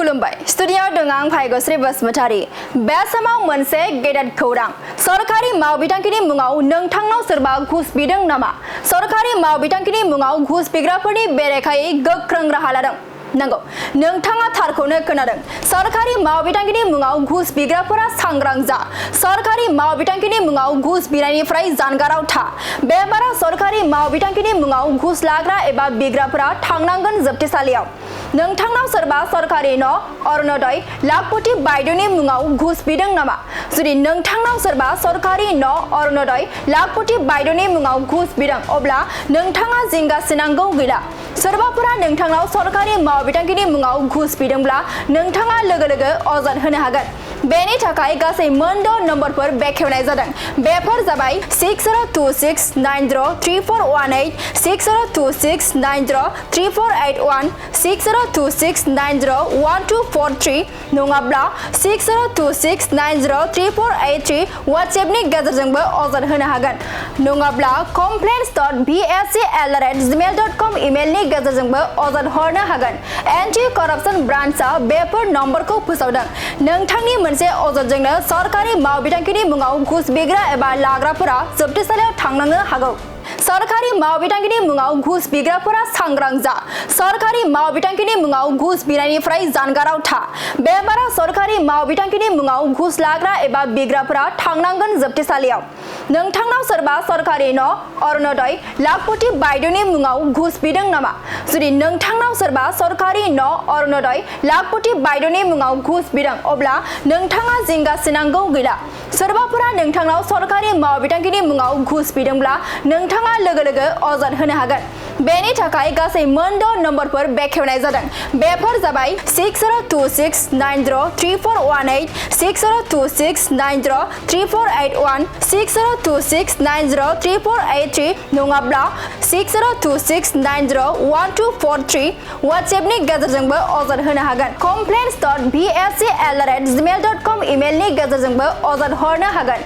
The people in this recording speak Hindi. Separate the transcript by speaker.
Speaker 1: खुलुमबाय स्टुडियोआव दं आं भाग्यश्री बसुमतारी बे समाव मोनसे गेदेर खौरां सरकारि मावबिथांखिनि मुङाव नोंथांनाव सोरबा घुस बिदों नामा सरकारि मावबिथांखिनि मुङाव घुस बिग्राफोरनि बेरेखायै गोख्रों राहा लादों नंगौ नोंथाङा थारखौनो खोनादों सरकारि मावबिथांखिनि मुङाव घुस बिग्राफोरा सांग्रां जा सरकारि मावबिथांखिनि मुङाव घुस बिनायनिफ्राय जानगाराव था बेबाराव सरकारि मावबिथांखिनि मुङाव घुस लाग्रा एबा बिग्राफोरा थांनांगोन जोबथेसालियाव नोंथांनाव सोरबा सरकारि न' ण'दय लाखपति बायद'नि मुङाव घुस बिदों नामा जुदि नोंथांनाव सोरबा सरकारि न' ण'दय लाखपति बायद'नि मुङाव घुस बिदों अब्ला नोंथाङा जिंगासिनांगौ गैला सोरबाफोरा नोंथांनाव सरकारि मावबिथांखिनि मुङाव घुस बिदोंब्ला नोंथाङा लोगो लोगो अजद होनो हागोन बेनि थाखाय गासै मोन द' नम्बरफोर बेखेवनाय जादों बेफोर जाबाय 6026903418 6026903481 6026901243 नङाब्ला 6026903483 वाट्सएपनि गेजेरजोंबो अजद होनो हागोन नङाब्ला complaints.bsc@gmail.com इमेलनि गेजेरजोंबो अजद हरनो हागोन एन्टि करप्शन ब्रान्चआ बेफोर नम्बरखौ फोसावदों नोंथांनि मोनसे अजदजोंनो सरकारि मावबिथांखिनि मुङाव घुस बिग्रा एबा लाग्राफोरा जोबथेसालियाव थांनांनो हागौ सरकारि मावबिथांखिनि मुङाव घुस बिग्राफोरा सांग्रां जा सरकारि मावबिथांखिनि मुङाव घुस बिनायनिफ्राय जानगाराव था बेबाराव सरकारि मावबिथांखिनि मुङाव घुस लाग्रा एबा बिग्राफोरा थांनांगोन जोबथेसालियाव नोंथांनाव सोरबा सरकारि न' ण'दय लाखपति बायद'नि मुङाव घुस बिदों नामा जुदि नोंथांनाव सोरबा सरकारि न' ण'दय लाखपति बायद'नि मुङाव घुस बिदों अब्ला नोंथाङा जिंगासिनांगौ गैला सोरबाफोरा नोंथांनाव सरकारि मावबिथांखिनि मुङाव घुस बिदोंब्ला नोंथाङा लोगो लोगो अजद होनो हागोन बेनि थाखाय गासै मोन द' नम्बरफोर बेखेवनाय जादों बेफोर जाबाय 6026903418 6026903481 6026903483 नङाब्ला 6026901243 वाट्सएपनि गेजेरजोंबो अजद होनो हागोन complaints.bsc@gmail.com इमेलनि गेजेरजोंबो अजद हरनो हागोन